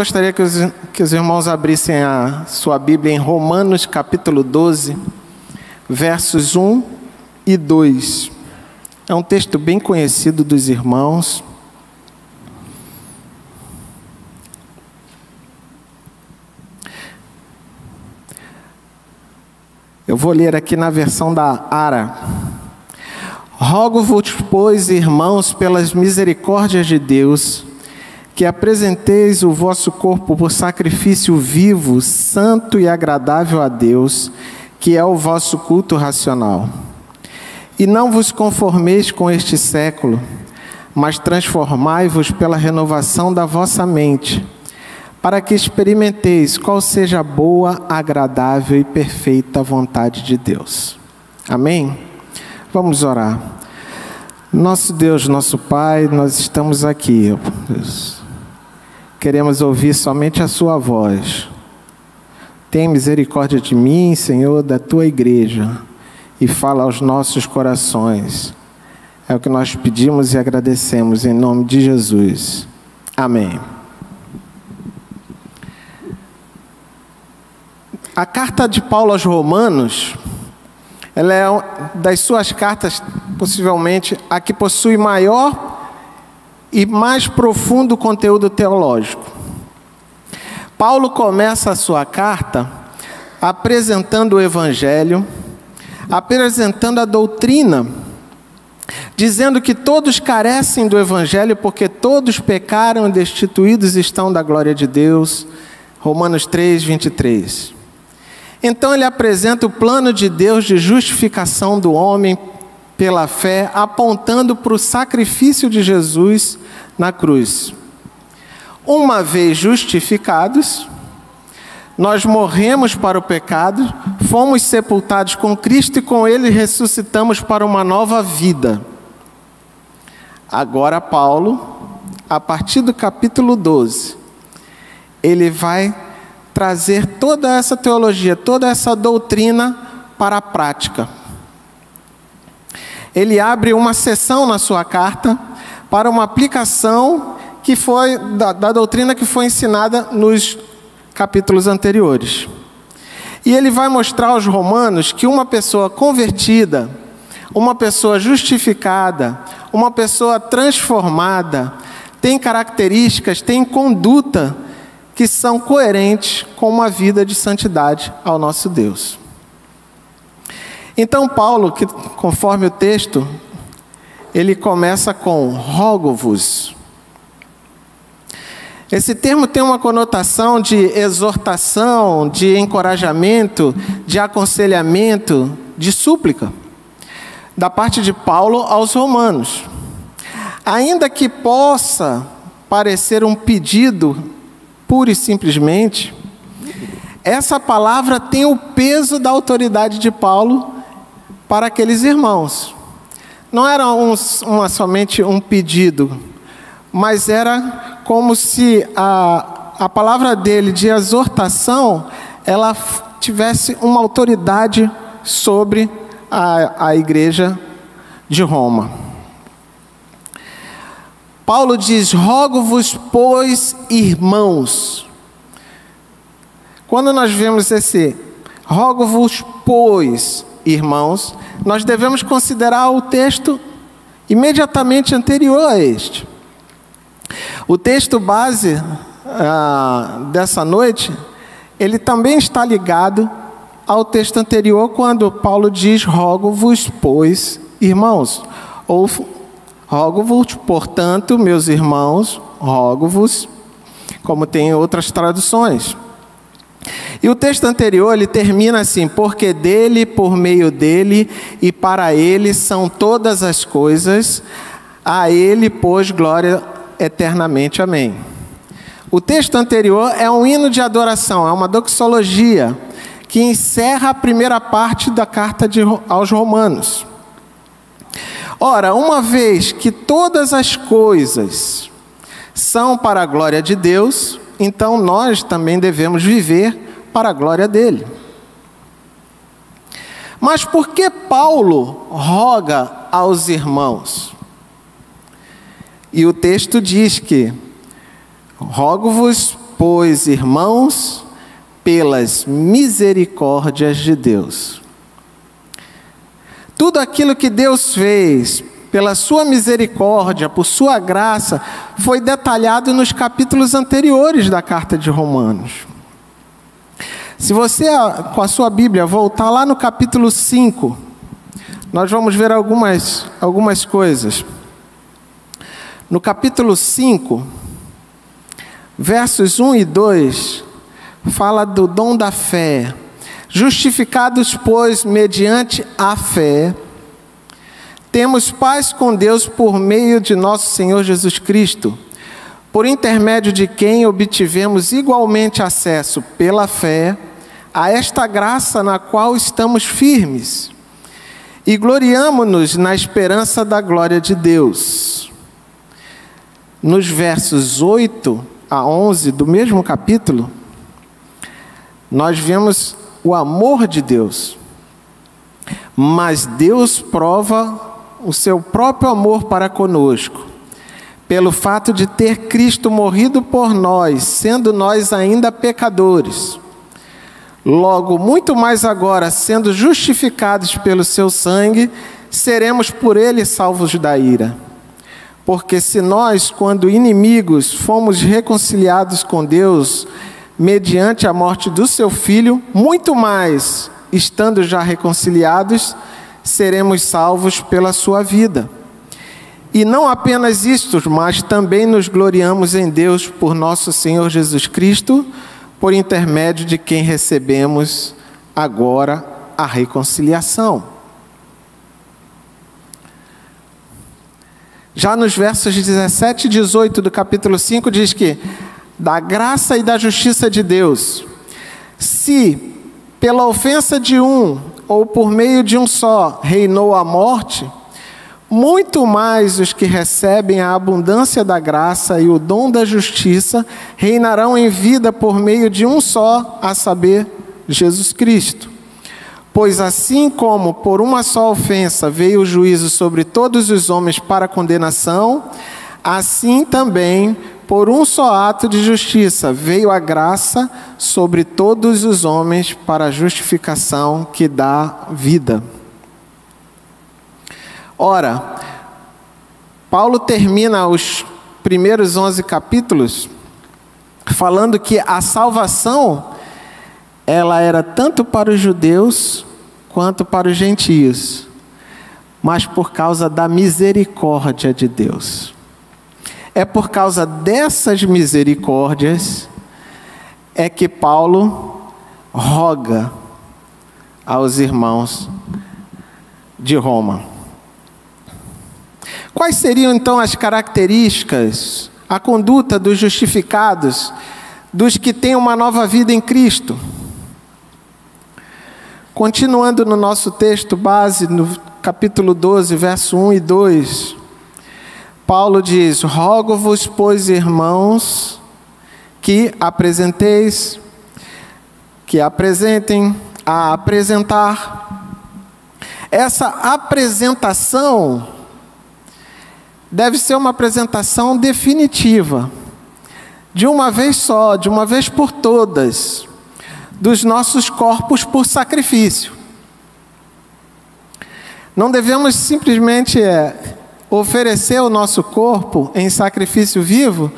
Gostaria que os irmãos abrissem a sua Bíblia em Romanos capítulo 12, versos 1 e 2. É um texto bem conhecido dos irmãos. Eu vou ler aqui na versão da ARA. Rogo-vos, pois, irmãos, pelas misericórdias de Deus, que apresenteis o vosso corpo por sacrifício vivo, santo e agradável a Deus, que é o vosso culto racional. E não vos conformeis com este século, mas transformai-vos pela renovação da vossa mente, para que experimenteis qual seja a boa, agradável e perfeita vontade de Deus. Amém? Vamos orar. Nosso Deus, nosso Pai, nós estamos aqui, ó Deus. Queremos ouvir somente a sua voz. Tem misericórdia de mim, Senhor, da tua igreja, e fala aos nossos corações. É o que nós pedimos e agradecemos em nome de Jesus. Amém. A carta de Paulo aos Romanos, ela é das suas cartas, possivelmente, a que possui maior e mais profundo conteúdo teológico. Paulo começa a sua carta apresentando o Evangelho, apresentando a doutrina, dizendo que todos carecem do Evangelho porque todos pecaram e destituídos estão da glória de Deus. Romanos 3, 23. Então ele apresenta o plano de Deus de justificação do homem pela fé, apontando para o sacrifício de Jesus na cruz. Uma vez justificados, nós morremos para o pecado, fomos sepultados com Cristo e com Ele ressuscitamos para uma nova vida. Agora Paulo, a partir do capítulo 12, ele vai trazer toda essa teologia, toda essa doutrina para a prática. Ele abre uma seção na sua carta para uma aplicação que foi da doutrina que foi ensinada nos capítulos anteriores. E ele vai mostrar aos romanos que uma pessoa convertida, uma pessoa justificada, uma pessoa transformada, tem características, tem conduta que são coerentes com uma vida de santidade ao nosso Deus. Então Paulo, que conforme o texto, ele começa com rogo-vos. Esse termo tem uma conotação de exortação, de encorajamento, de aconselhamento, de súplica, da parte de Paulo aos romanos. Ainda que possa parecer um pedido, pura e simplesmente, essa palavra tem o peso da autoridade de Paulo para aqueles irmãos. Não era somente um pedido, mas era como se a palavra dele de exortação, ela tivesse uma autoridade sobre a igreja de Roma. Paulo diz, rogo-vos, pois, irmãos. Quando nós vemos esse rogo-vos, pois, irmãos, nós devemos considerar o texto imediatamente anterior a este. O texto base dessa noite, ele também está ligado ao texto anterior, quando Paulo diz, rogo-vos, pois, irmãos. Ou, rogo-vos, portanto, meus irmãos, rogo-vos, como tem em outras traduções. E o texto anterior, ele termina assim, porque dele, por meio dele e para ele são todas as coisas, a ele, pois, glória eternamente. Amém. O texto anterior é um hino de adoração, é uma doxologia, que encerra a primeira parte da carta aos Romanos. Ora, uma vez que todas as coisas são para a glória de Deus, então nós também devemos viver para a glória dele. Mas por que Paulo roga aos irmãos? E o texto diz que rogo-vos pois, irmãos, pelas misericórdias de Deus. Tudo aquilo que Deus fez pela sua misericórdia, por sua graça, foi detalhado nos capítulos anteriores da carta de Romanos. Se você, com a sua Bíblia, voltar lá no capítulo 5, nós vamos ver algumas coisas. No capítulo 5, versos 1 e 2, fala do dom da fé. Justificados, pois, mediante a fé, temos paz com Deus por meio de nosso Senhor Jesus Cristo, por intermédio de quem obtivemos igualmente acesso pela fé a esta graça na qual estamos firmes e gloriamo-nos na esperança da glória de Deus. Nos versos 8 a 11 do mesmo capítulo, nós vemos o amor de Deus. Mas Deus prova o seu próprio amor para conosco, pelo fato de ter Cristo morrido por nós, sendo nós ainda pecadores. Logo, muito mais agora, sendo justificados pelo seu sangue, seremos por ele salvos da ira. Porque se nós, quando inimigos, fomos reconciliados com Deus, mediante a morte do seu Filho, muito mais, estando já reconciliados, seremos salvos pela sua vida. E não apenas isto, mas também nos gloriamos em Deus por nosso Senhor Jesus Cristo, por intermédio de quem recebemos agora a reconciliação. Já nos versos 17 e 18 do capítulo 5 diz que da graça e da justiça de Deus, se pela ofensa de um ou por meio de um só reinou a morte, muito mais os que recebem a abundância da graça e o dom da justiça reinarão em vida por meio de um só, a saber, Jesus Cristo. Pois assim como por uma só ofensa veio o juízo sobre todos os homens para condenação, assim também por um só ato de justiça veio a graça sobre todos os homens para a justificação que dá vida. Ora, Paulo termina os primeiros 11 capítulos falando que a salvação, ela era tanto para os judeus quanto para os gentios, mas por causa da misericórdia de Deus. É por causa dessas misericórdias é que Paulo roga aos irmãos de Roma. Quais seriam então as características, a conduta dos justificados, dos que têm uma nova vida em Cristo? Continuando no nosso texto base, no capítulo 12, verso 1 e 2, Paulo diz: rogo-vos, pois, irmãos, que apresentem a apresentar. Essa apresentação deve ser uma apresentação definitiva, de uma vez só, de uma vez por todas, dos nossos corpos por sacrifício. Não devemos simplesmente oferecer o nosso corpo em sacrifício vivo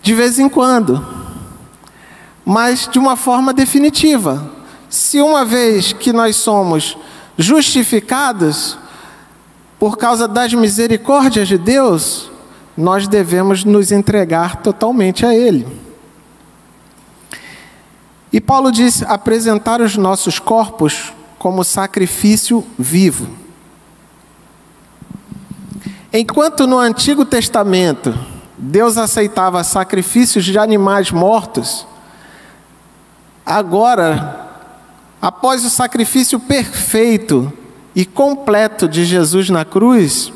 de vez em quando, mas de uma forma definitiva. Se uma vez que nós somos justificados por causa das misericórdias de Deus, nós devemos nos entregar totalmente a Ele. E Paulo diz: apresentar os nossos corpos como sacrifício vivo. Enquanto no Antigo Testamento Deus aceitava sacrifícios de animais mortos, agora, após o sacrifício perfeito e completo de Jesus na cruz,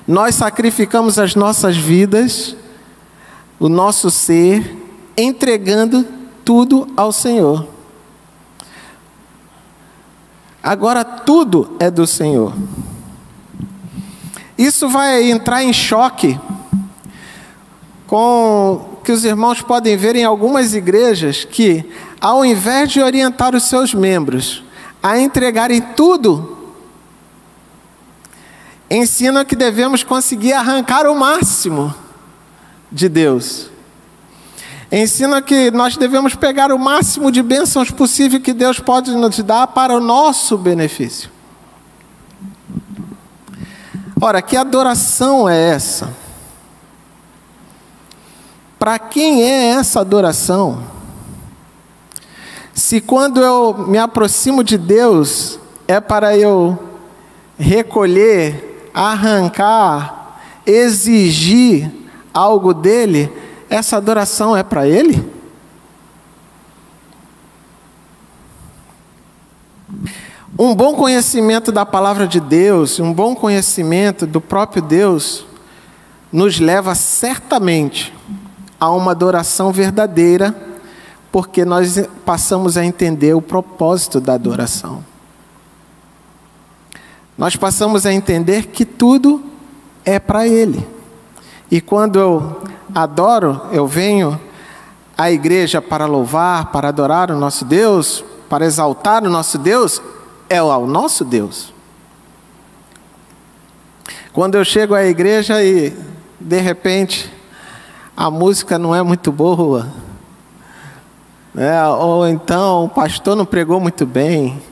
nós sacrificamos as nossas vidas, o nosso ser, entregando tudo ao Senhor. Agora tudo é do Senhor. Isso vai entrar em choque com Porque os irmãos podem ver em algumas igrejas que, ao invés de orientar os seus membros a entregarem tudo, ensinam que devemos conseguir arrancar o máximo de Deus. Ensina que nós devemos pegar o máximo de bênçãos possível que Deus pode nos dar para o nosso benefício. Ora, que adoração é essa? Para quem é essa adoração? Se quando eu me aproximo de Deus, é para eu recolher, arrancar, exigir algo dele, essa adoração é para Ele? Um bom conhecimento da palavra de Deus, um bom conhecimento do próprio Deus, nos leva certamente a uma adoração verdadeira, porque nós passamos a entender o propósito da adoração. Nós passamos a entender que tudo é para Ele. E quando eu adoro, eu venho à igreja para louvar, para adorar o nosso Deus, para exaltar o nosso Deus, é ao nosso Deus. Quando eu chego à igreja e, de repente, a música não é muito boa, né? Ou então o pastor não pregou muito bem,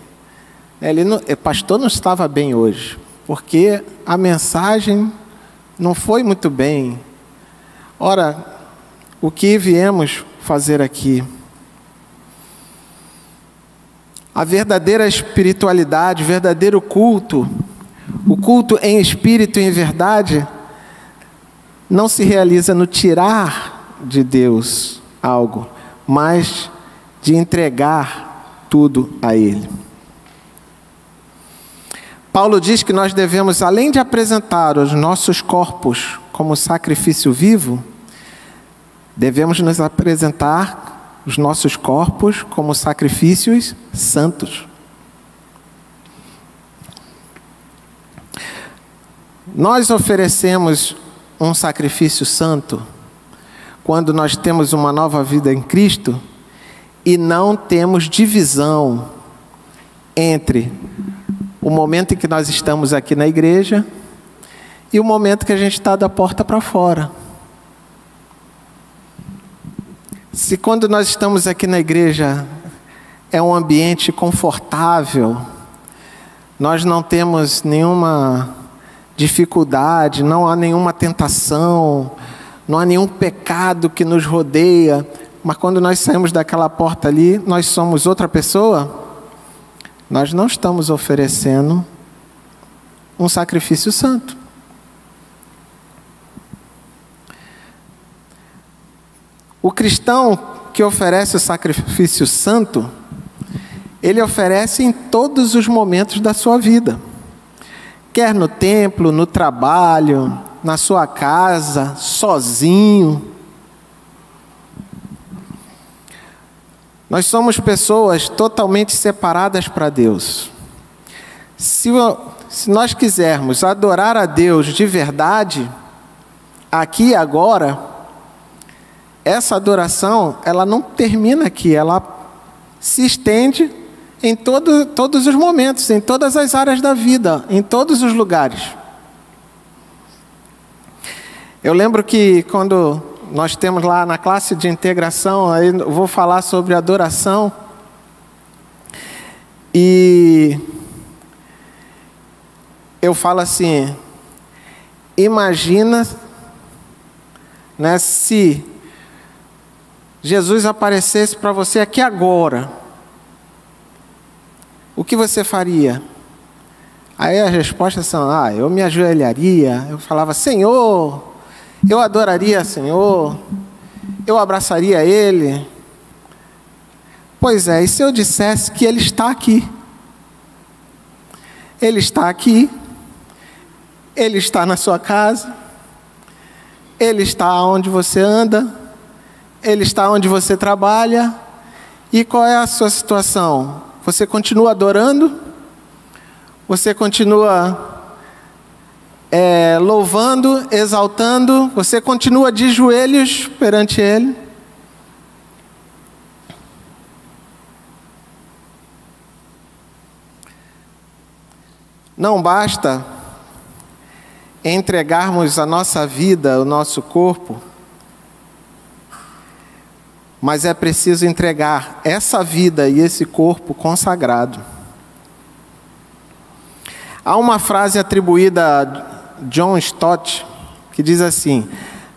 o pastor não estava bem hoje, porque a mensagem não foi muito bem. Ora, o que viemos fazer aqui? A verdadeira espiritualidade, o verdadeiro culto, o culto em espírito e em verdade, não se realiza no tirar de Deus algo, mas de entregar tudo a Ele. Paulo diz que nós devemos, além de apresentar os nossos corpos como sacrifício vivo, devemos nos apresentar os nossos corpos como sacrifícios santos. Nós oferecemos um sacrifício santo quando nós temos uma nova vida em Cristo e não temos divisão entre o momento em que nós estamos aqui na igreja e o momento que a gente está da porta para fora. Se quando nós estamos aqui na igreja é um ambiente confortável, nós não temos nenhuma dificuldade, não há nenhuma tentação, não há nenhum pecado que nos rodeia, mas quando nós saímos daquela porta ali, nós somos outra pessoa, nós não estamos oferecendo um sacrifício santo. O cristão que oferece o sacrifício santo, ele oferece em todos os momentos da sua vida. Quer no templo, no trabalho, na sua casa, sozinho. Nós somos pessoas totalmente separadas para Deus. Se nós quisermos adorar a Deus de verdade, aqui e agora, essa adoração, ela não termina aqui, ela se estende em todos os momentos, em todas as áreas da vida, em todos os lugares. Eu lembro que quando nós temos lá na classe de integração, aí eu vou falar sobre adoração, e eu falo assim, imagina, né, se Jesus aparecesse para você aqui agora, o que você faria? Aí as respostas são, eu me ajoelharia, eu falava, Senhor, eu adoraria Senhor, eu abraçaria Ele. Pois é, e se eu dissesse que Ele está aqui? Ele está aqui, Ele está na sua casa, Ele está onde você anda, Ele está onde você trabalha. E qual é a sua situação? Você continua adorando? Você continua louvando, exaltando, você continua de joelhos perante Ele. Não basta entregarmos a nossa vida, o nosso corpo, mas é preciso entregar essa vida e esse corpo consagrado. Há uma frase atribuída a John Stott que diz assim: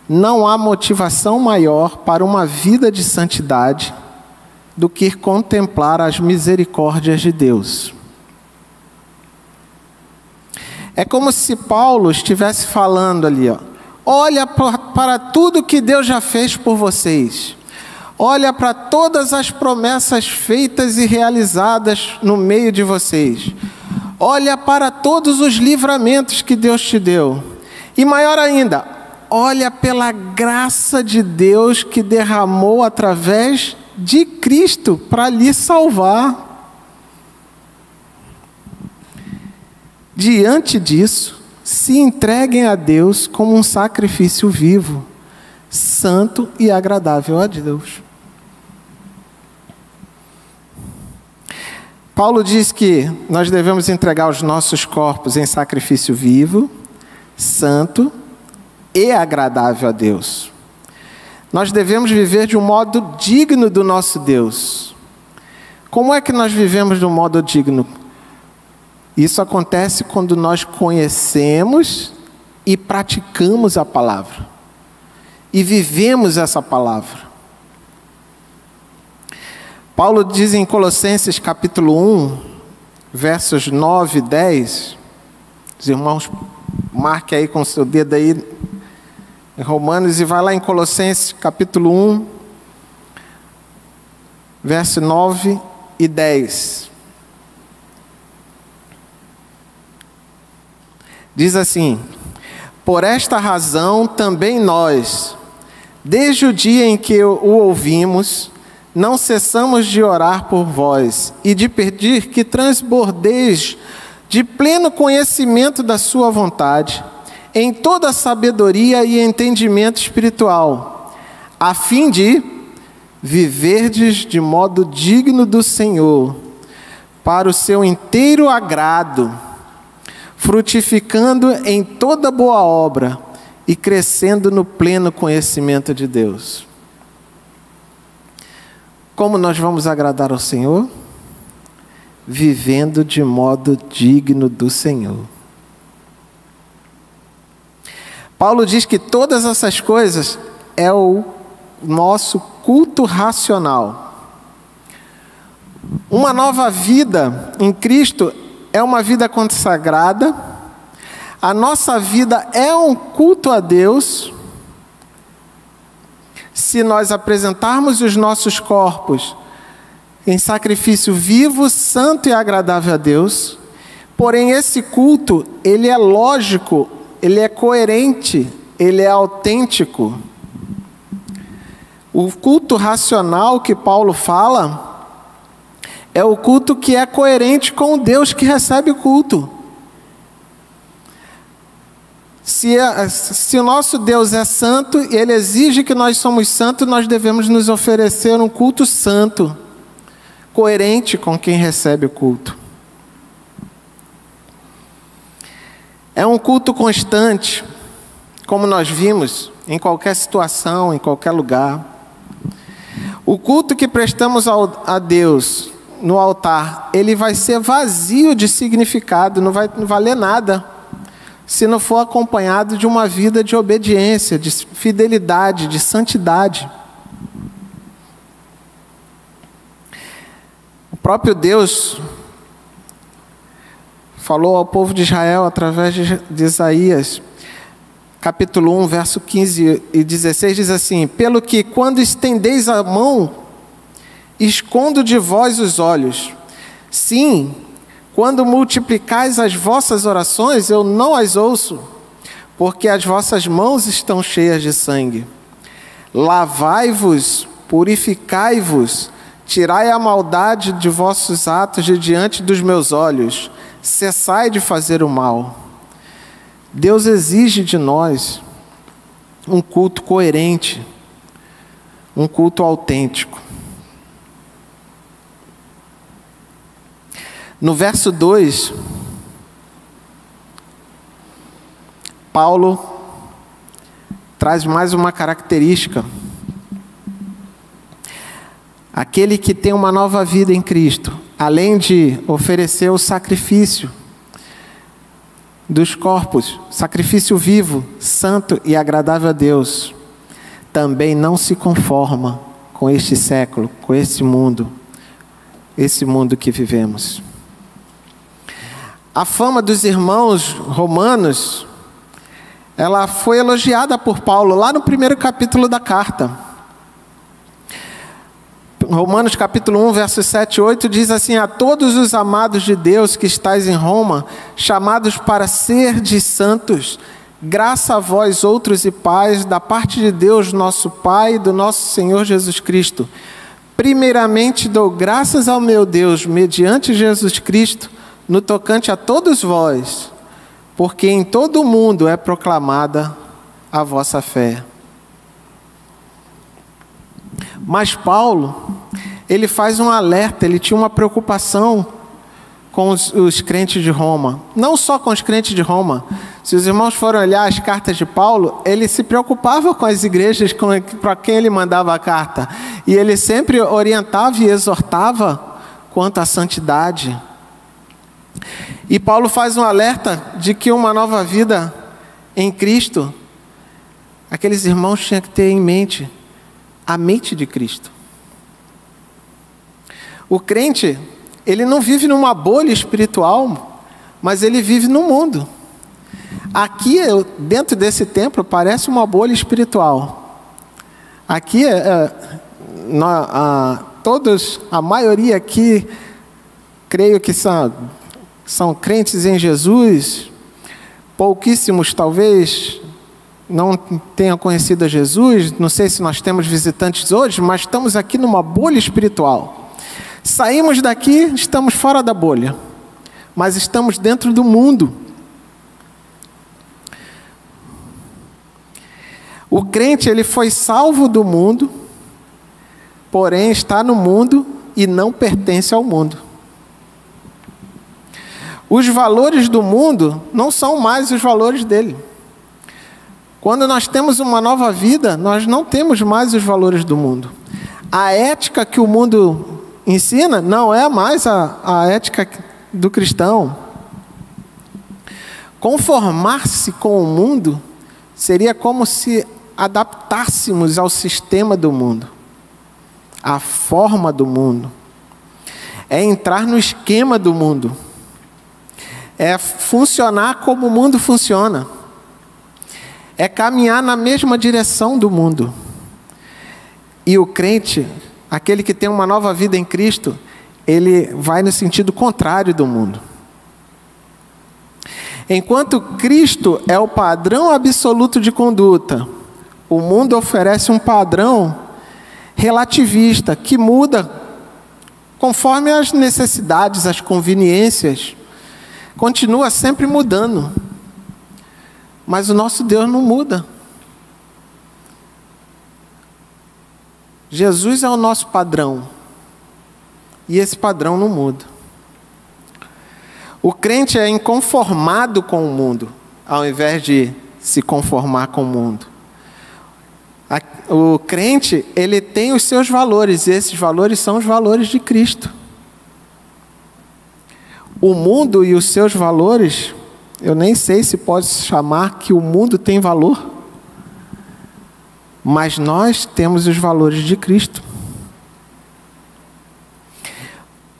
não há motivação maior para uma vida de santidade do que contemplar as misericórdias de Deus. É como se Paulo estivesse falando ali, olha para tudo que Deus já fez por vocês. Olha para todas as promessas feitas e realizadas no meio de vocês. Olha para todos os livramentos que Deus te deu. E maior ainda, olha pela graça de Deus que derramou através de Cristo para lhe salvar. Diante disso, se entreguem a Deus como um sacrifício vivo, santo e agradável a Deus. Paulo diz que nós devemos entregar os nossos corpos em sacrifício vivo, santo e agradável a Deus. Nós devemos viver de um modo digno do nosso Deus. Como é que nós vivemos de um modo digno? Isso acontece quando nós conhecemos e praticamos a palavra. E vivemos essa palavra. Paulo diz em Colossenses capítulo 1, versos 9 e 10. Os irmãos, marque aí com o seu dedo aí em Romanos e vai lá em Colossenses capítulo 1, verso 9 e 10. Diz assim: por esta razão também nós, desde o dia em que o ouvimos, não cessamos de orar por vós e de pedir que transbordeis de pleno conhecimento da sua vontade, em toda sabedoria e entendimento espiritual, a fim de viverdes de modo digno do Senhor, para o seu inteiro agrado, frutificando em toda boa obra e crescendo no pleno conhecimento de Deus. Como nós vamos agradar ao Senhor? Vivendo de modo digno do Senhor. Paulo diz que todas essas coisas é o nosso culto racional. Uma nova vida em Cristo é uma vida consagrada. A nossa vida é um culto a Deus. Se nós apresentarmos os nossos corpos em sacrifício vivo, santo e agradável a Deus, porém esse culto, ele é lógico, ele é coerente, ele é autêntico. O culto racional que Paulo fala é o culto que é coerente com o Deus que recebe o culto. Se o nosso Deus é santo e Ele exige que nós somos santos, nós devemos nos oferecer um culto santo, coerente com quem recebe o culto. É um culto constante, como nós vimos, em qualquer situação, em qualquer lugar. O culto que prestamos a Deus no altar, ele vai ser vazio de significado, não vai valer nada, se não for acompanhado de uma vida de obediência, de fidelidade, de santidade. O próprio Deus falou ao povo de Israel através de Isaías, capítulo 1, verso 15 e 16, diz assim: pelo que quando estendeis a mão, escondo de vós os olhos. Sim, quando multiplicais as vossas orações, eu não as ouço, porque as vossas mãos estão cheias de sangue. Lavai-vos, purificai-vos, tirai a maldade de vossos atos de diante dos meus olhos, cessai de fazer o mal. Deus exige de nós um culto coerente, um culto autêntico. No verso 2, Paulo traz mais uma característica. Aquele que tem uma nova vida em Cristo, além de oferecer o sacrifício dos corpos, sacrifício vivo, santo e agradável a Deus, também não se conforma com este século, com esse mundo que vivemos. A fama dos irmãos romanos, ela foi elogiada por Paulo lá no primeiro capítulo da carta. Romanos capítulo 1, versos 7 e 8 diz assim: a todos os amados de Deus que estáis em Roma, chamados para ser de santos, graça a vós outros e pais, da parte de Deus nosso Pai e do nosso Senhor Jesus Cristo. Primeiramente dou graças ao meu Deus, mediante Jesus Cristo, no tocante a todos vós, porque em todo o mundo é proclamada a vossa fé. Mas Paulo, ele faz um alerta, ele tinha uma preocupação com os crentes de Roma. Não só com os crentes de Roma. Se os irmãos forem olhar as cartas de Paulo, ele se preocupava com as igrejas para quem ele mandava a carta. E ele sempre orientava e exortava quanto à santidade. E Paulo faz um alerta de que uma nova vida em Cristo, aqueles irmãos tinham que ter em mente a mente de Cristo. O crente, ele não vive numa bolha espiritual, mas ele vive no mundo. Aqui, dentro desse templo, parece uma bolha espiritual. Aqui, a maioria aqui, creio que são crentes em Jesus. Pouquíssimos, talvez, não tenham conhecido a Jesus. Não sei se nós temos visitantes hoje, mas estamos aqui numa bolha espiritual. Saímos daqui, estamos fora da bolha, mas estamos dentro do mundo. O crente, ele foi salvo do mundo, porém está no mundo e não pertence ao mundo. Os valores do mundo não são mais os valores dele. Quando nós temos uma nova vida, nós não temos mais os valores do mundo. A ética que o mundo ensina não é mais a ética do cristão. Conformar-se com o mundo seria como se adaptássemos ao sistema do mundo, à forma do mundo. É entrar no esquema do mundo. É funcionar como o mundo funciona. É caminhar na mesma direção do mundo. E o crente, aquele que tem uma nova vida em Cristo, ele vai no sentido contrário do mundo. Enquanto Cristo é o padrão absoluto de conduta, o mundo oferece um padrão relativista que muda conforme as necessidades, as conveniências. Continua sempre mudando. Mas o nosso Deus não muda. Jesus é o nosso padrão. E esse padrão não muda. O crente é inconformado com o mundo, ao invés de se conformar com o mundo. O crente, ele tem os seus valores, e esses valores são os valores de Cristo. O mundo e os seus valores, eu nem sei se pode chamar que o mundo tem valor, mas nós temos os valores de Cristo.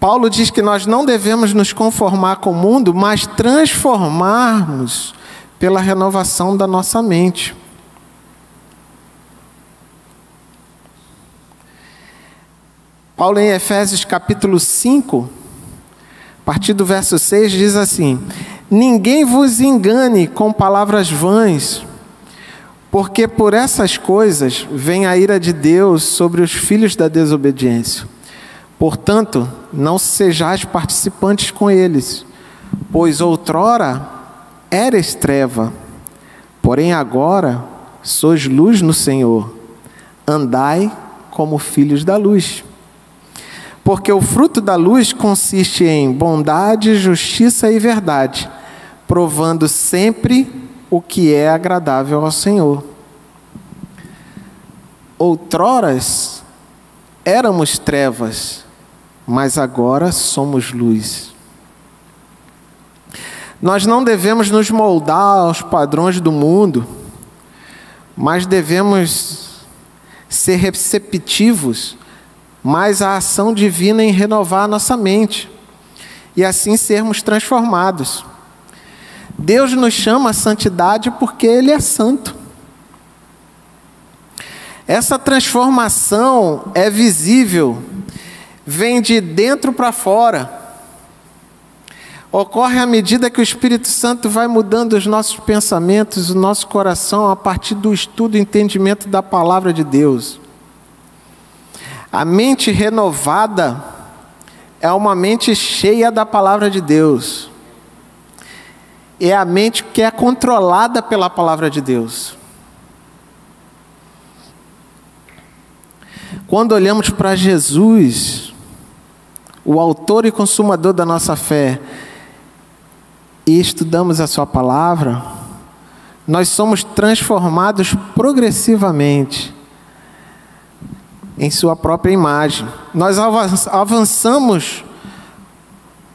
Paulo diz que nós não devemos nos conformar com o mundo, mas transformarmos pela renovação da nossa mente. Paulo, em Efésios capítulo 5, a partir do verso 6, diz assim: ninguém vos engane com palavras vãs, porque por essas coisas vem a ira de Deus sobre os filhos da desobediência. Portanto, não sejais participantes com eles, pois outrora eres treva, Porém agora sois luz no Senhor, andai como filhos da luz. Porque o fruto da luz consiste em bondade, justiça e verdade, provando sempre o que é agradável ao Senhor. Outroras éramos trevas, mas agora somos luz. Nós não devemos nos moldar aos padrões do mundo, mas devemos ser receptivos mais à ação divina em renovar a nossa mente e assim sermos transformados. Deus nos chama à santidade porque Ele é santo. Essa transformação é visível, vem de dentro para fora. Ocorre à medida que o Espírito Santo vai mudando os nossos pensamentos, o nosso coração, a partir do estudo e entendimento da palavra de Deus. A mente renovada é uma mente cheia da palavra de Deus. É a mente que é controlada pela palavra de Deus. Quando olhamos para Jesus, o autor e consumador da nossa fé, e estudamos a sua palavra, nós somos transformados progressivamente em sua própria imagem. Nós avançamos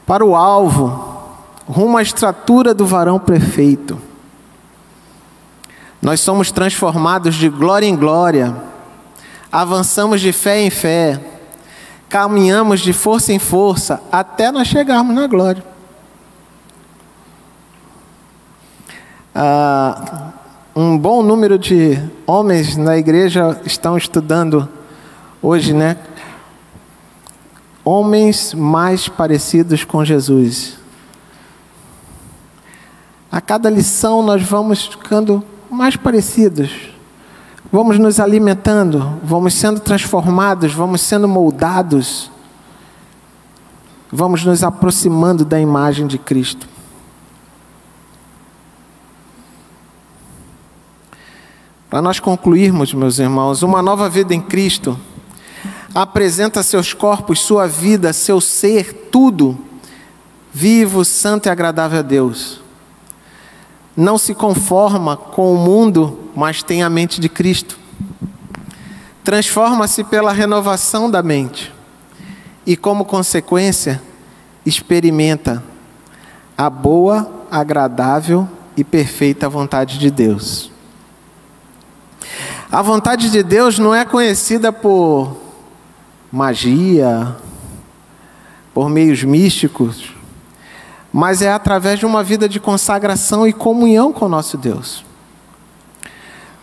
para o alvo, rumo à estatura do varão perfeito. Nós somos transformados de glória em glória, avançamos de fé em fé, caminhamos de força em força, até nós chegarmos na glória. Um bom número de homens na igreja estão estudando hoje, né? Homens mais parecidos com Jesus. A cada lição nós vamos ficando mais parecidos. Vamos nos alimentando, vamos sendo transformados, vamos sendo moldados. Vamos nos aproximando da imagem de Cristo. Para nós concluirmos, meus irmãos, uma nova vida em Cristo apresenta seus corpos, sua vida, seu ser, tudo, vivo, santo e agradável a Deus. Não se conforma com o mundo, mas tem a mente de Cristo. Transforma-se pela renovação da mente e, como consequência, experimenta a boa, agradável e perfeita vontade de Deus. A vontade de Deus não é conhecida por magia, por meios místicos, mas é através de uma vida de consagração e comunhão com o nosso Deus.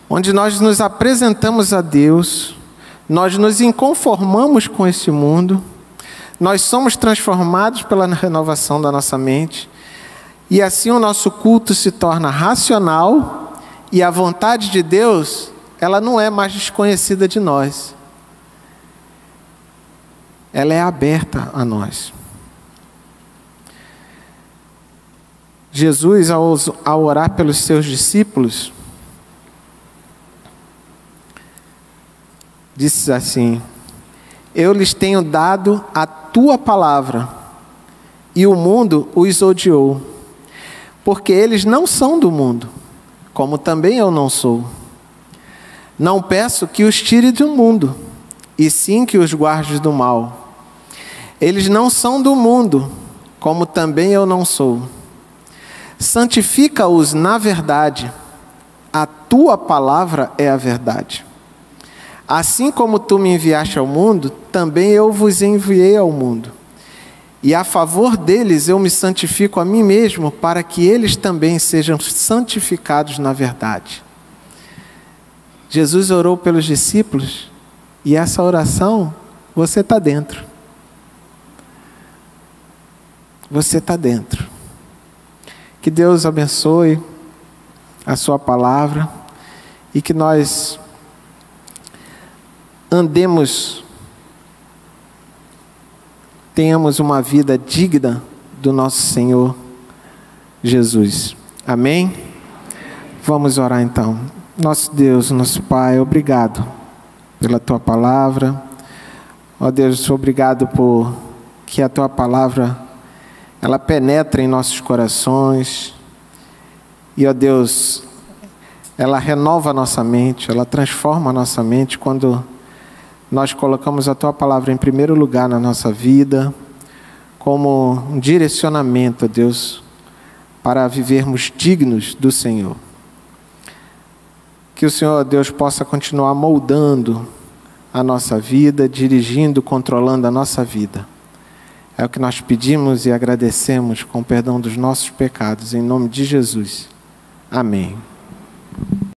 Onde nós nos apresentamos a Deus, nós nos inconformamos com esse mundo, nós somos transformados pela renovação da nossa mente, e assim o nosso culto se torna racional, e a vontade de Deus, ela não é mais desconhecida de nós. Ela é aberta a nós. Jesus, ao orar pelos seus discípulos, disse assim: eu lhes tenho dado a tua palavra, e o mundo os odiou, porque eles não são do mundo, como também eu não sou. Não peço que os tire do mundo, e sim que os guardes do mal. Eles não são do mundo, como também eu não sou. Santifica-os na verdade, a tua palavra é a verdade. Assim como tu me enviaste ao mundo, também eu vos enviei ao mundo. E a favor deles eu me santifico a mim mesmo, para que eles também sejam santificados na verdade. Jesus orou pelos discípulos, e essa oração, você está dentro. Você está dentro. Que Deus abençoe a sua palavra, e que nós andemos, tenhamos uma vida digna do nosso Senhor Jesus. Amém? Vamos orar então. Nosso Deus, nosso Pai, obrigado pela Tua palavra. Ó Deus, obrigado por que a Tua palavra, ela penetra em nossos corações. E, ó Deus, ela renova a nossa mente, ela transforma a nossa mente quando nós colocamos a Tua palavra em primeiro lugar na nossa vida, como um direcionamento, ó Deus, para vivermos dignos do Senhor. Que o Senhor, Deus, possa continuar moldando a nossa vida, dirigindo, controlando a nossa vida. É o que nós pedimos e agradecemos com o perdão dos nossos pecados, em nome de Jesus. Amém.